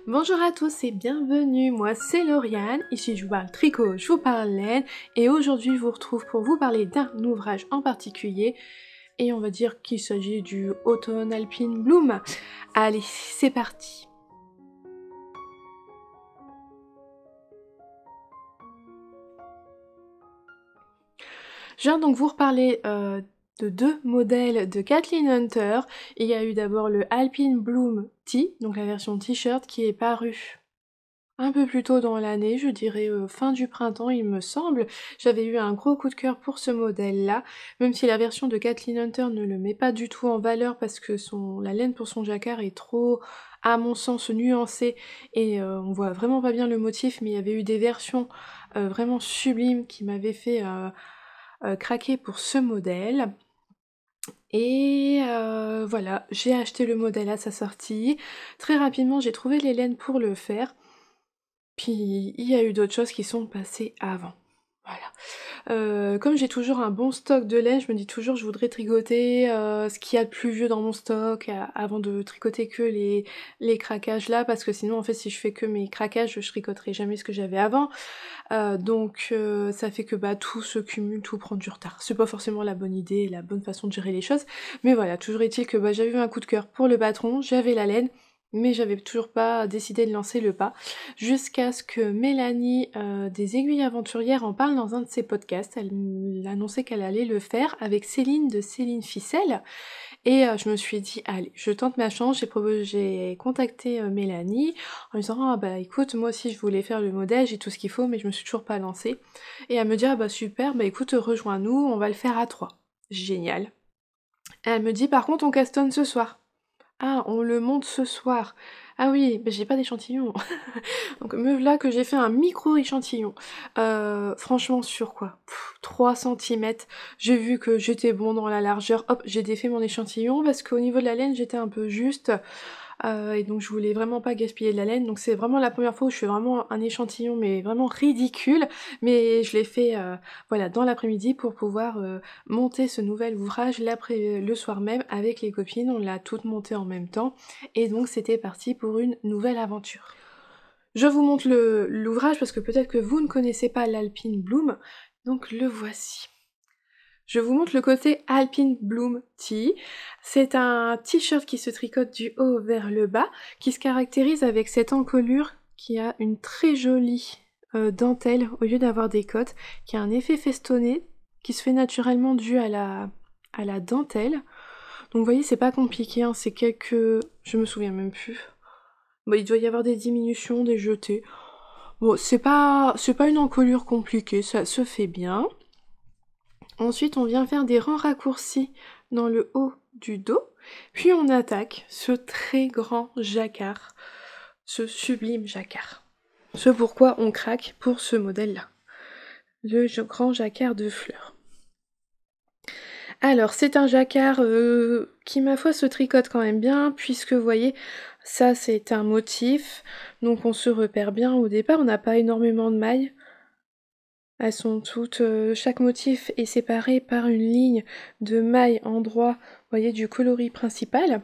Bonjour à tous et bienvenue, moi c'est Lauriane, ici je vous parle tricot, je vous parle laine et aujourd'hui je vous retrouve pour vous parler d'un ouvrage en particulier et on va dire qu'il s'agit du Autumn Alpine Bloom. Allez, c'est parti. Je viens donc vous reparler de deux modèles de Kathleen Hunter. Il y a eu d'abord le Alpine Bloom Tee, donc la version t-shirt qui est parue un peu plus tôt dans l'année, je dirais fin du printemps il me semble. J'avais eu un gros coup de cœur pour ce modèle-là, même si la version de Kathleen Hunter ne le met pas du tout en valeur parce que la laine pour son jacquard est trop, à mon sens, nuancée et on voit vraiment pas bien le motif, mais il y avait eu des versions vraiment sublimes qui m'avaient fait craquer pour ce modèle. Et voilà, j'ai acheté le modèle à sa sortie. Très rapidement, j'ai trouvé les laines pour le faire. Puis il y a eu d'autres choses qui sont passées avant. Voilà. Comme j'ai toujours un bon stock de laine, je me dis toujours je voudrais tricoter ce qu'il y a de plus vieux dans mon stock avant de tricoter que les craquages là, parce que sinon en fait si je fais que mes craquages, je tricoterai jamais ce que j'avais avant. Donc ça fait que tout se cumule, tout prend du retard. C'est pas forcément la bonne idée, la bonne façon de gérer les choses, mais voilà, toujours est-il que j'avais eu un coup de cœur pour le patron, j'avais la laine, mais j'avais toujours pas décidé de lancer le pas, jusqu'à ce que Mélanie des Aiguilles Aventurières en parle dans un de ses podcasts. Elle annonçait qu'elle allait le faire avec Céline de Céline Ficelle, et je me suis dit, allez, je tente ma chance, j'ai contacté Mélanie en lui disant, ah bah écoute, moi aussi je voulais faire le modèle, j'ai tout ce qu'il faut, mais je me suis toujours pas lancée. Et elle me dit, ah bah super, bah écoute, rejoins-nous, on va le faire à 3. Génial. Elle me dit, par contre, on castonne ce soir. Ah, on le monte ce soir. Ah oui, bah j'ai pas d'échantillon. Donc me voilà que j'ai fait un micro échantillon. Franchement sur quoi 3 centimètres. J'ai vu que j'étais bon dans la largeur. Hop, j'ai défait mon échantillon parce qu'au niveau de la laine j'étais un peu juste. Et donc je voulais vraiment pas gaspiller de la laine. Donc c'est vraiment la première fois où je fais vraiment un échantillon mais vraiment ridicule. Mais je l'ai fait voilà, dans l'après-midi pour pouvoir monter ce nouvel ouvrage le soir même avec les copines. On l'a toutes monté en même temps. Et donc c'était parti pour une nouvelle aventure. Je vous montre l'ouvrage parce que peut-être que vous ne connaissez pas l'Alpine Bloom, donc le voici. Je vous montre le côté Alpine Bloom Tee. C'est un t-shirt qui se tricote du haut vers le bas, qui se caractérise avec cette encolure qui a une très jolie dentelle au lieu d'avoir des côtes, qui a un effet festonné qui se fait naturellement dû à la dentelle. Donc vous voyez, c'est pas compliqué, hein, c'est quelques... je me souviens même plus. Il doit y avoir des diminutions, des jetés. Bon, c'est pas une encolure compliquée, ça se fait bien. Ensuite, on vient faire des rangs raccourcis dans le haut du dos. Puis on attaque ce très grand jacquard, ce sublime jacquard. Ce pourquoi on craque pour ce modèle-là. Le grand jacquard de fleurs. Alors, c'est un jacquard qui, ma foi, se tricote quand même bien, puisque, vous voyez, ça, c'est un motif. Donc, on se repère bien au départ. On n'a pas énormément de mailles. Elles sont toutes... chaque motif est séparé par une ligne de mailles en droit, vous voyez, du coloris principal.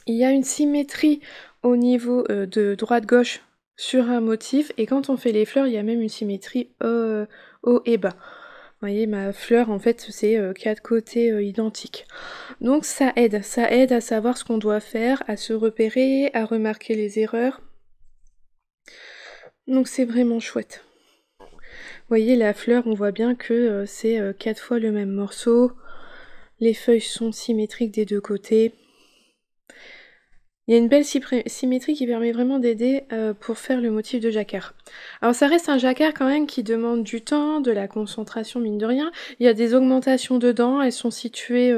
Il y a une symétrie au niveau de droite-gauche sur un motif, et quand on fait les fleurs, il y a même une symétrie haut et bas. Vous voyez, ma fleur, en fait, c'est 4 côtés identiques. Donc ça aide à savoir ce qu'on doit faire, à se repérer, à remarquer les erreurs. Donc c'est vraiment chouette. Vous voyez, la fleur, on voit bien que c'est 4 fois le même morceau. Les feuilles sont symétriques des deux côtés. Il y a une belle symétrie qui permet vraiment d'aider pour faire le motif de jacquard. Alors ça reste un jacquard quand même qui demande du temps, de la concentration mine de rien. Il y a des augmentations dedans, elles sont situées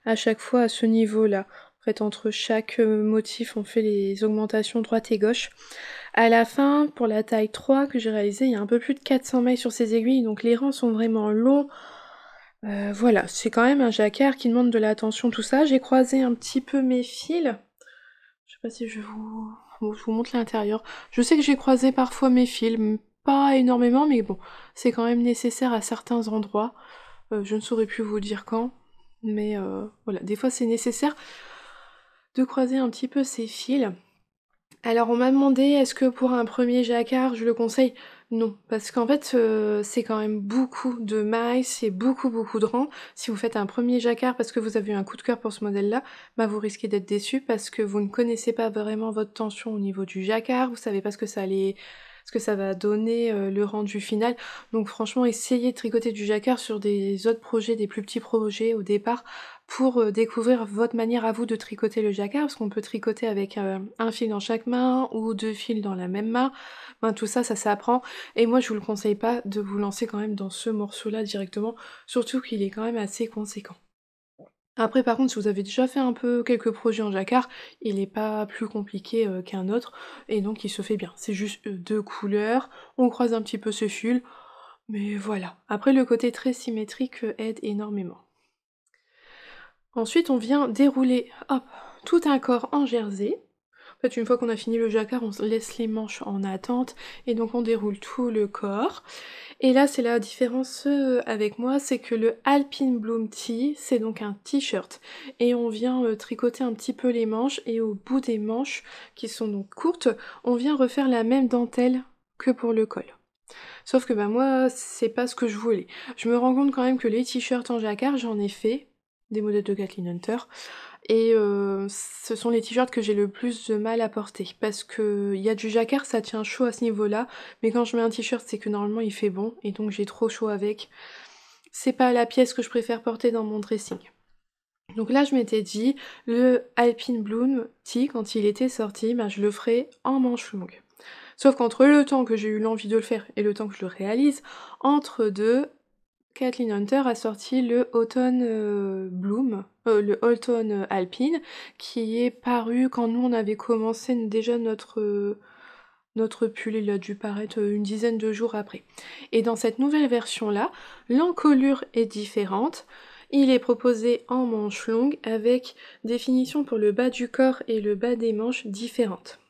à chaque fois à ce niveau-là. En fait, entre chaque motif, on fait les augmentations droite et gauche. À la fin, pour la taille 3 que j'ai réalisée, il y a un peu plus de 400 mailles sur ces aiguilles, donc les rangs sont vraiment longs. Voilà, c'est quand même un jacquard qui demande de l'attention, tout ça. J'ai croisé un petit peu mes fils. Je sais pas si je vous montre l'intérieur. Je sais que j'ai croisé parfois mes fils, pas énormément, mais bon, c'est quand même nécessaire à certains endroits. Je ne saurais plus vous dire quand, mais voilà, des fois c'est nécessaire de croiser un petit peu ces fils. Alors on m'a demandé est-ce que pour un premier jacquard je le conseille? Non, parce qu'en fait c'est quand même beaucoup de mailles, c'est beaucoup de rangs. Si vous faites un premier jacquard parce que vous avez eu un coup de cœur pour ce modèle-là, bah vous risquez d'être déçu parce que vous ne connaissez pas vraiment votre tension au niveau du jacquard, vous savez pas ce que ça va donner le rendu final. Donc franchement essayez de tricoter du jacquard sur des autres projets, des plus petits projets au départ, pour découvrir votre manière à vous de tricoter le jacquard, parce qu'on peut tricoter avec un fil dans chaque main ou 2 fils dans la même main. Ben, tout ça, ça s'apprend. Et moi, je vous le conseille pas de vous lancer quand même dans ce morceau-là directement, surtout qu'il est quand même assez conséquent. Après, par contre, si vous avez déjà fait un peu quelques projets en jacquard, il est pas plus compliqué qu'un autre, et donc il se fait bien. C'est juste 2 couleurs, on croise un petit peu ce fil, mais voilà. Après, le côté très symétrique aide énormément. Ensuite, on vient dérouler, hop, tout un corps en jersey. En fait, une fois qu'on a fini le jacquard, on laisse les manches en attente, et donc on déroule tout le corps. Et là, c'est la différence avec moi, c'est que le Alpine Bloom Tee, c'est donc un t-shirt. Et on vient tricoter un petit peu les manches, et au bout des manches, qui sont donc courtes, on vient refaire la même dentelle que pour le col. Sauf que bah moi, c'est pas ce que je voulais. Je me rends compte quand même que les t-shirts en jacquard, j'en ai fait, des modèles de Kathleen Hunter, et ce sont les t-shirts que j'ai le plus de mal à porter, parce que il y a du jacquard, ça tient chaud à ce niveau-là, mais quand je mets un t-shirt, c'est que normalement il fait bon, et donc j'ai trop chaud avec. C'est pas la pièce que je préfère porter dans mon dressing. Donc là, je m'étais dit, le Alpine Bloom Tee, quand il était sorti, bah, je le ferai en manches longues. Sauf qu'entre le temps que j'ai eu l'envie de le faire et le temps que je le réalise, entre deux, Kathleen Hunter a sorti le Autumn Bloom, le Autumn Alpine, qui est paru quand nous on avait commencé déjà notre pull, il a dû paraître une dizaine de jours après. Et dans cette nouvelle version-là, l'encolure est différente. Il est proposé en manches longues avec des finitions pour le bas du corps et le bas des manches différentes.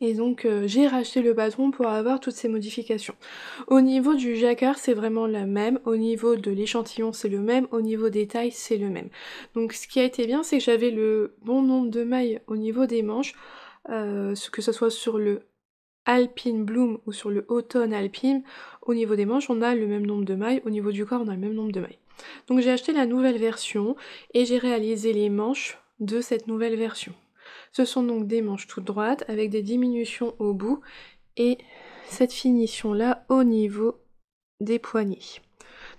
Et donc j'ai racheté le patron pour avoir toutes ces modifications. Au niveau du jacquard, c'est vraiment la même. Au niveau de l'échantillon, c'est le même. Au niveau des tailles, c'est le même. Donc ce qui a été bien, c'est que j'avais le bon nombre de mailles au niveau des manches, que ce soit sur le Alpine Bloom ou sur le Autumn Alpine. Au niveau des manches, on a le même nombre de mailles. Au niveau du corps, on a le même nombre de mailles. Donc j'ai acheté la nouvelle version et j'ai réalisé les manches de cette nouvelle version. Ce sont donc des manches toutes droites avec des diminutions au bout et cette finition là au niveau des poignets.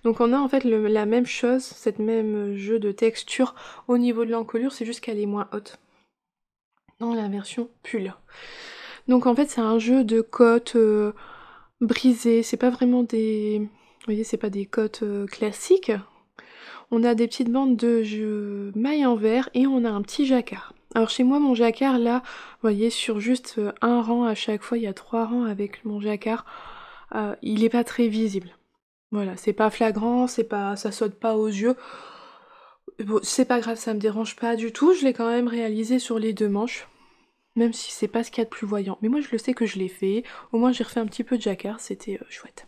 Donc on a en fait la même chose, cette même jeu de texture au niveau de l'encolure, c'est juste qu'elle est moins haute dans la version pull. Donc en fait c'est un jeu de côtes brisées, c'est pas vraiment des... Vous voyez, c'est pas des côtes classiques. On a des petites bandes de mailles en vert et on a un petit jacquard. Alors chez moi, mon jacquard, là, vous voyez, sur juste un rang à chaque fois, il y a 3 rangs avec mon jacquard, il est pas très visible. Voilà, c'est pas flagrant, ça saute pas aux yeux. Bon, c'est pas grave, ça me dérange pas du tout, je l'ai quand même réalisé sur les 2 manches, même si c'est pas ce qu'il y a de plus voyant. Mais moi, je le sais que je l'ai fait, au moins j'ai refait un petit peu de jacquard, c'était chouette.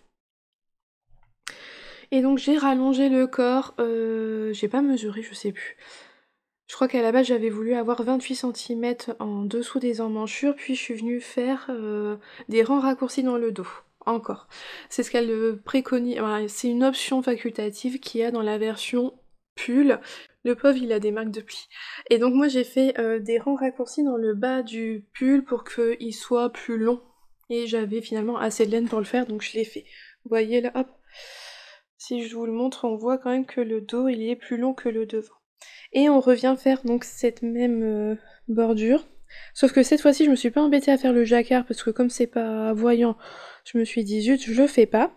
Et donc j'ai rallongé le corps, j'ai pas mesuré, je sais plus. Je crois qu'à la base j'avais voulu avoir 28 cm en dessous des emmanchures, puis je suis venue faire des rangs raccourcis dans le dos. Encore. C'est ce qu'elle préconise, enfin, c'est une option facultative qu'il y a dans la version pull. Le pauvre il a des marques de plis. Et donc moi j'ai fait des rangs raccourcis dans le bas du pull pour qu'il soit plus long. Et j'avais finalement assez de laine pour le faire, donc je l'ai fait. Vous voyez là, hop. Si je vous le montre, on voit quand même que le dos il est plus long que le devant. Et on revient faire donc cette même bordure. Sauf que cette fois-ci, je me suis pas embêtée à faire le jacquard parce que comme c'est pas voyant, je me suis dit zut, je le fais pas.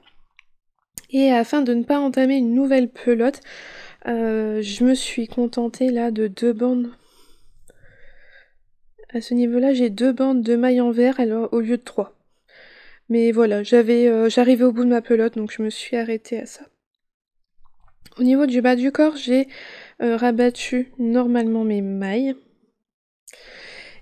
Et afin de ne pas entamer une nouvelle pelote, je me suis contentée là de 2 bandes. À ce niveau-là, j'ai 2 bandes de mailles en vert alors, au lieu de 3. Mais voilà, j'arrivais au bout de ma pelote, donc je me suis arrêtée à ça. Au niveau du bas du corps, j'ai rabattu normalement mes mailles.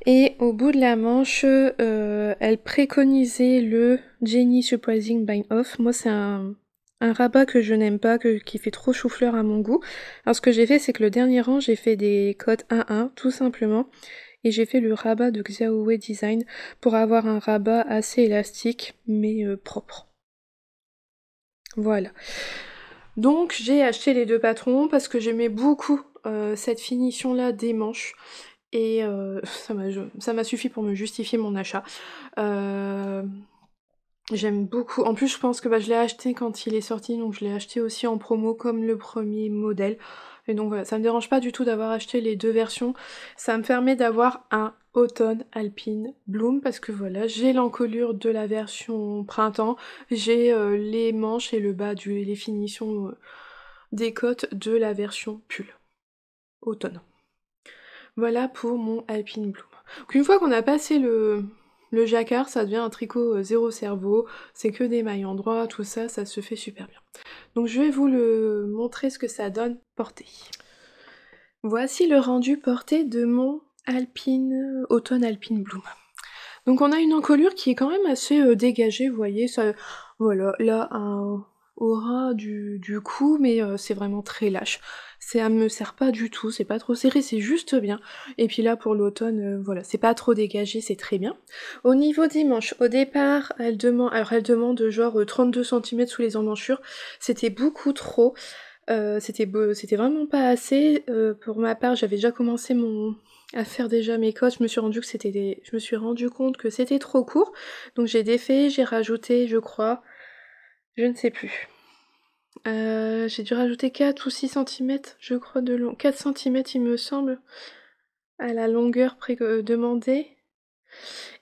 Et au bout de la manche, elle préconisait le Jenny Surprising Bind Off. Moi, c'est un rabat que je n'aime pas, qui fait trop chou-fleur à mon goût. Alors, ce que j'ai fait, c'est que le dernier rang, j'ai fait des cotes 1-1, tout simplement. Et j'ai fait le rabat de Xiaowei Design pour avoir un rabat assez élastique mais propre. Voilà. Donc j'ai acheté les deux patrons parce que j'aimais beaucoup cette finition là des manches. Et ça m'a suffi pour me justifier mon achat. J'aime beaucoup. En plus, je pense que je l'ai acheté quand il est sorti, donc je l'ai acheté aussi en promo comme le premier modèle. Et donc voilà, ça me dérange pas du tout d'avoir acheté les deux versions. Ça me permet d'avoir un automne Alpine Bloom parce que voilà, j'ai l'encolure de la version printemps, j'ai les manches et le bas les finitions des côtes de la version pull automne. Voilà pour mon Alpine Bloom. Donc une fois qu'on a passé le jacquard, ça devient un tricot zéro cerveau, c'est que des mailles en droit, tout ça, ça se fait super bien. Donc je vais vous le montrer ce que ça donne porté. Voici le rendu porté de mon automne Alpine Bloom. Donc on a une encolure qui est quand même assez dégagée, vous voyez, ça, voilà, là un aura du cou, mais c'est vraiment très lâche. Ça me sert pas du tout, c'est pas trop serré, c'est juste bien. Et puis là pour l'automne, voilà, c'est pas trop dégagé, c'est très bien. Au niveau des manches, au départ, elle demande genre 32 cm sous les emmanchures, c'était beaucoup trop. C'était vraiment pas assez. Pour ma part, j'avais déjà commencé à faire déjà mes cotes, je me suis rendu compte que c'était trop court, donc j'ai défait, j'ai rajouté, je crois, je ne sais plus. J'ai dû rajouter 4 ou 6 cm, je crois, de long. 4 cm, il me semble, à la longueur demandée.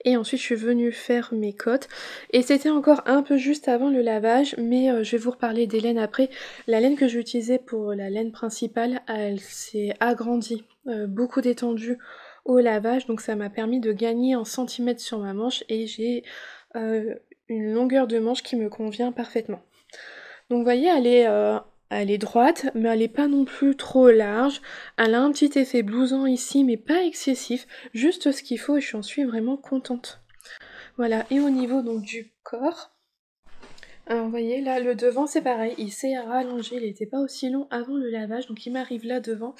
Et ensuite, je suis venue faire mes cotes. Et c'était encore un peu juste avant le lavage, mais je vais vous reparler des laines après. La laine que j'utilisais pour la laine principale, elle s'est agrandie, beaucoup détendue au lavage, donc ça m'a permis de gagner en centimètres sur ma manche et j'ai une longueur de manche qui me convient parfaitement. Donc vous voyez, elle est droite, mais elle est pas non plus trop large. Elle a un petit effet blouson ici, mais pas excessif, juste ce qu'il faut et j'en suis vraiment contente. Voilà, et au niveau donc du corps, alors vous voyez là, le devant c'est pareil, il s'est rallongé, il était pas aussi long avant le lavage, donc il m'arrive là devant,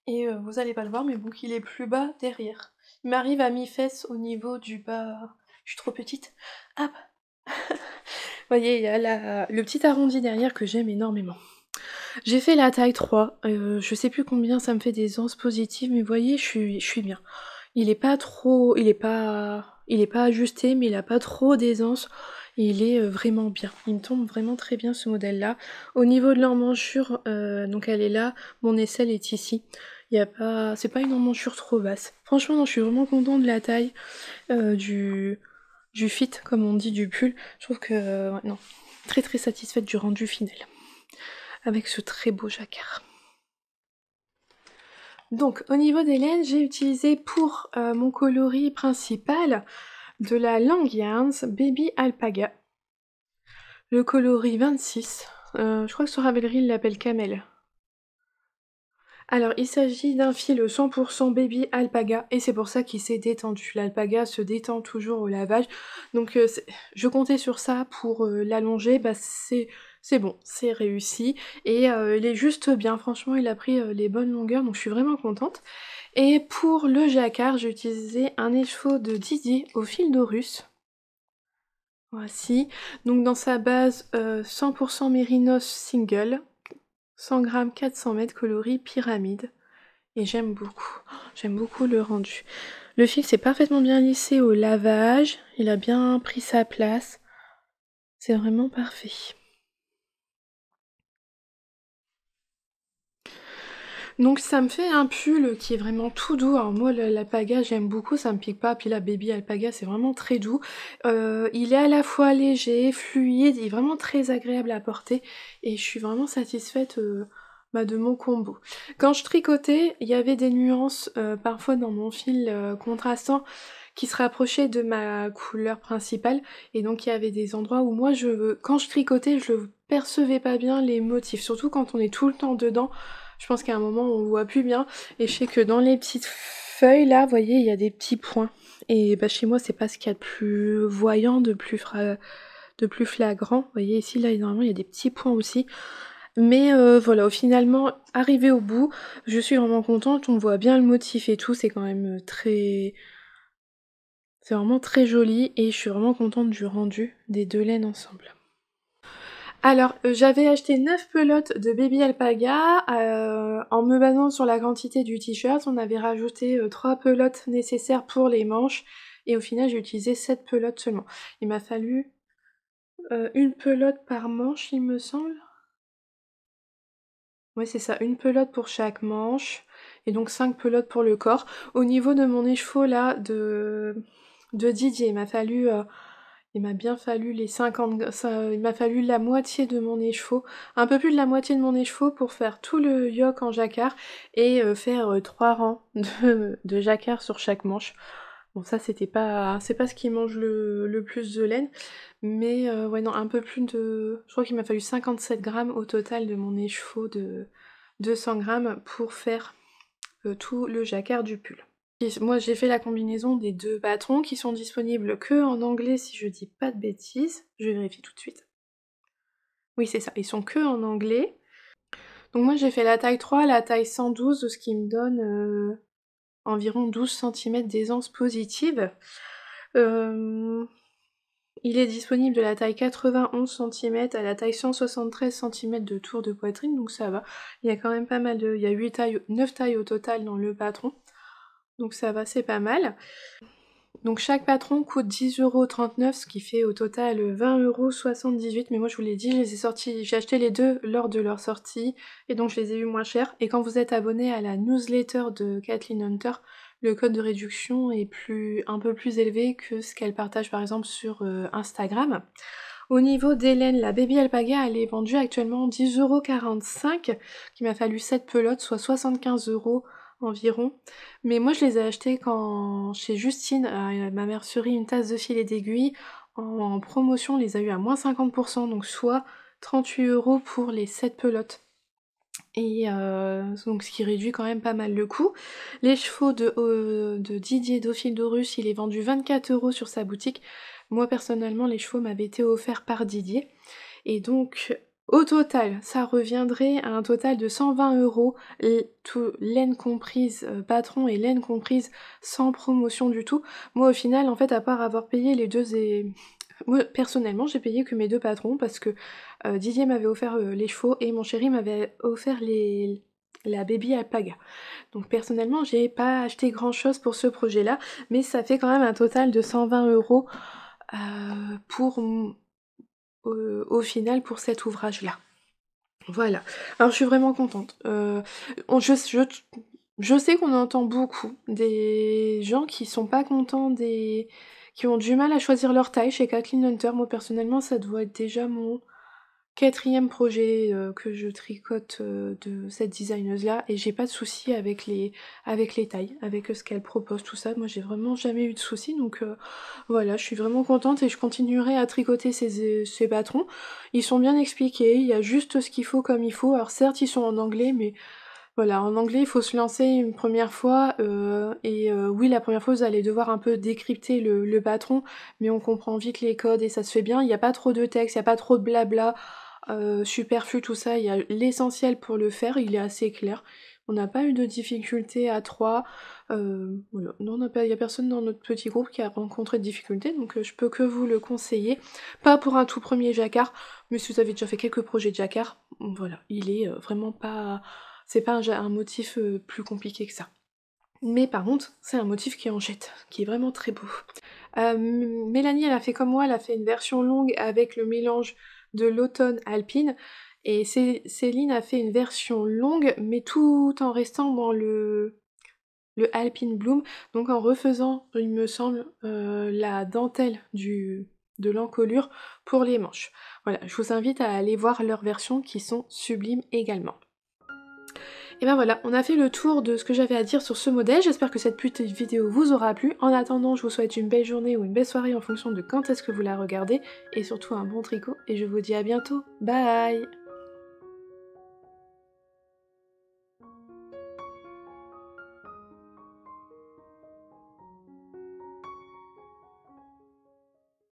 et vous allez pas le voir, mais bon, il est plus bas derrière. Il m'arrive à mi-fesse au niveau du bas, je suis trop petite, hop. Vous voyez, il y a le petit arrondi derrière que j'aime énormément. J'ai fait la taille 3, je sais plus combien ça me fait des anses positives, mais vous voyez, je suis bien. Il est pas ajusté, mais il a pas trop d'aisance, il est vraiment bien. Il me tombe vraiment très bien ce modèle-là. Au niveau de l'emmanchure, donc elle est là, mon aisselle est ici. C'est pas une emmanchure trop basse. Franchement, non, je suis vraiment contente de la taille du fit, comme on dit, du pull. Je trouve que, ouais, non, très très satisfaite du rendu final. Avec ce très beau jacquard. Donc au niveau des laines, j'ai utilisé pour mon coloris principal de la Lang Yarns Baby Alpaga. Le coloris 26. Je crois que sur Ravelry il l'appelle Camel. Alors il s'agit d'un fil 100% Baby Alpaga et c'est pour ça qu'il s'est détendu. L'alpaga se détend toujours au lavage. Donc je comptais sur ça pour l'allonger. C'est bon, c'est réussi. Et il est juste bien, franchement il a pris les bonnes longueurs, donc je suis vraiment contente. Et pour le jacquard, j'ai utilisé un écheveau de Didier au fil d'Aurus. Voici. Donc dans sa base 100% Mérinos single, 100 g 400 m coloris pyramide. Et j'aime beaucoup le rendu. Le fil s'est parfaitement bien lissé au lavage, il a bien pris sa place. C'est vraiment parfait. Donc ça me fait un pull qui est vraiment tout doux. Alors moi l'alpaga j'aime beaucoup, ça me pique pas. Puis la baby alpaga c'est vraiment très doux. Il est à la fois léger, fluide, il est vraiment très agréable à porter. Et je suis vraiment satisfaite de mon combo. Quand je tricotais, il y avait des nuances parfois dans mon fil contrastant qui se rapprochaient de ma couleur principale. Et donc il y avait des endroits où moi quand je tricotais, je percevais pas bien les motifs. Surtout quand on est tout le temps dedans. Je pense qu'à un moment on voit plus bien et je sais que dans les petites feuilles là, vous voyez, il y a des petits points. Et chez moi c'est pas ce qu'il y a de plus voyant, de plus flagrant. Vous voyez ici là normalement il y a des petits points aussi. Mais voilà, finalement, arrivé au bout, je suis vraiment contente, on voit bien le motif et tout, c'est quand même très... C'est vraiment très joli et je suis vraiment contente du rendu des deux laines ensemble. Alors, j'avais acheté 9 pelotes de Baby Alpaga, en me basant sur la quantité du t-shirt, on avait rajouté 3 pelotes nécessaires pour les manches, et au final j'ai utilisé 7 pelotes seulement. Il m'a fallu une pelote par manche, il me semble. Ouais, c'est ça, une pelote pour chaque manche, et donc 5 pelotes pour le corps. Au niveau de mon écheveau là, de Didier, il m'a bien fallu les 50... il m'a fallu la moitié de mon écheveau, un peu plus de la moitié de mon écheveau pour faire tout le yoke en jacquard, et faire 3 rangs de jacquard sur chaque manche. Bon, ça c'est pas ce qui mange le plus de laine, mais ouais non, un peu plus de... Je crois qu'il m'a fallu 57 grammes au total de mon écheveau de 200 grammes pour faire tout le jacquard du pull. Et moi j'ai fait la combinaison des 2 patrons qui sont disponibles que en anglais si je dis pas de bêtises. Je vérifie tout de suite. Oui c'est ça, ils sont que en anglais. Donc moi j'ai fait la taille 3, la taille 112, ce qui me donne environ 12 cm d'aisance positive. Il est disponible de la taille 91 cm à la taille 173 cm de tour de poitrine, donc ça va. Il y a quand même pas mal de... Il y a 9 tailles au total dans le patron, donc ça va, c'est pas mal. Donc chaque patron coûte 10,39 €, ce qui fait au total 20,78 €, mais moi je vous l'ai dit, j'ai acheté les deux lors de leur sortie, et donc je les ai eu moins chers. Et quand vous êtes abonné à la newsletter de Kathleen Hunter, le code de réduction est un peu plus élevé que ce qu'elle partage par exemple sur Instagram. Au niveau des laines, la Baby Alpaga, elle est vendue actuellement 10,45 €, qui m'a fallu 7 pelotes, soit 75 € environ. Mais moi je les ai achetés quand chez Justine, ma mercerie, une tasse de fil et d'aiguille, en promotion, on les a eu à moins 50%, donc soit 38 € pour les 7 pelotes. Et donc ce qui réduit quand même pas mal le coût. L'écheveau de Didier Dauphine-Dorus, il est vendu 24 € sur sa boutique. Moi personnellement, les chevaux m'avaient été offerts par Didier. Et donc au total, ça reviendrait à un total de 120 €, tout laine comprise, patron et laine comprise, sans promotion du tout. Moi au final, en fait, à part avoir payé les deux et... Moi, personnellement, j'ai payé que mes 2 patrons parce que Didier m'avait offert les chevaux et mon chéri m'avait offert la Baby Alpaga. Donc personnellement, j'ai pas acheté grand chose pour ce projet-là, mais ça fait quand même un total de 120 € pour au final pour cet ouvrage-là. Voilà. Alors je suis vraiment contente. Je sais qu'on entend beaucoup des gens qui sont pas contents qui ont du mal à choisir leur taille chez Kathleen Hunter. Moi personnellement, ça doit être déjà mon 4e projet que je tricote de cette designeuse-là, et j'ai pas de soucis avec les tailles, avec ce qu'elle propose, tout ça. Moi j'ai vraiment jamais eu de soucis, donc voilà, je suis vraiment contente et je continuerai à tricoter ces patrons. Ils sont bien expliqués, il y a juste ce qu'il faut comme il faut. Alors certes ils sont en anglais, mais voilà, en anglais il faut se lancer une première fois, oui, la première fois vous allez devoir un peu décrypter le patron, mais on comprend vite les codes et ça se fait bien. Il n'y a pas trop de texte, il n'y a pas trop de blabla superflu, tout ça. Il y a l'essentiel pour le faire, il est assez clair. On n'a pas eu de difficultés à 3. Voilà. Non, il n'y a personne dans notre petit groupe qui a rencontré de difficultés, donc je peux que vous le conseiller. Pas pour un tout premier jacquard, mais si vous avez déjà fait quelques projets de jacquard, voilà, il est vraiment pas... C'est pas un motif plus compliqué que ça. Mais par contre, c'est un motif qui en jette, qui est vraiment très beau. Mélanie, elle a fait comme moi, elle a fait une version longue avec le mélange de l'automne alpine, et Céline a fait une version longue, mais tout en restant dans le Alpine Bloom, donc en refaisant, il me semble, la dentelle de l'encolure pour les manches. Voilà, je vous invite à aller voir leurs versions qui sont sublimes également. Et ben voilà, on a fait le tour de ce que j'avais à dire sur ce modèle. J'espère que cette petite vidéo vous aura plu. En attendant, je vous souhaite une belle journée ou une belle soirée en fonction de quand est-ce que vous la regardez, et surtout un bon tricot, et je vous dis à bientôt. Bye!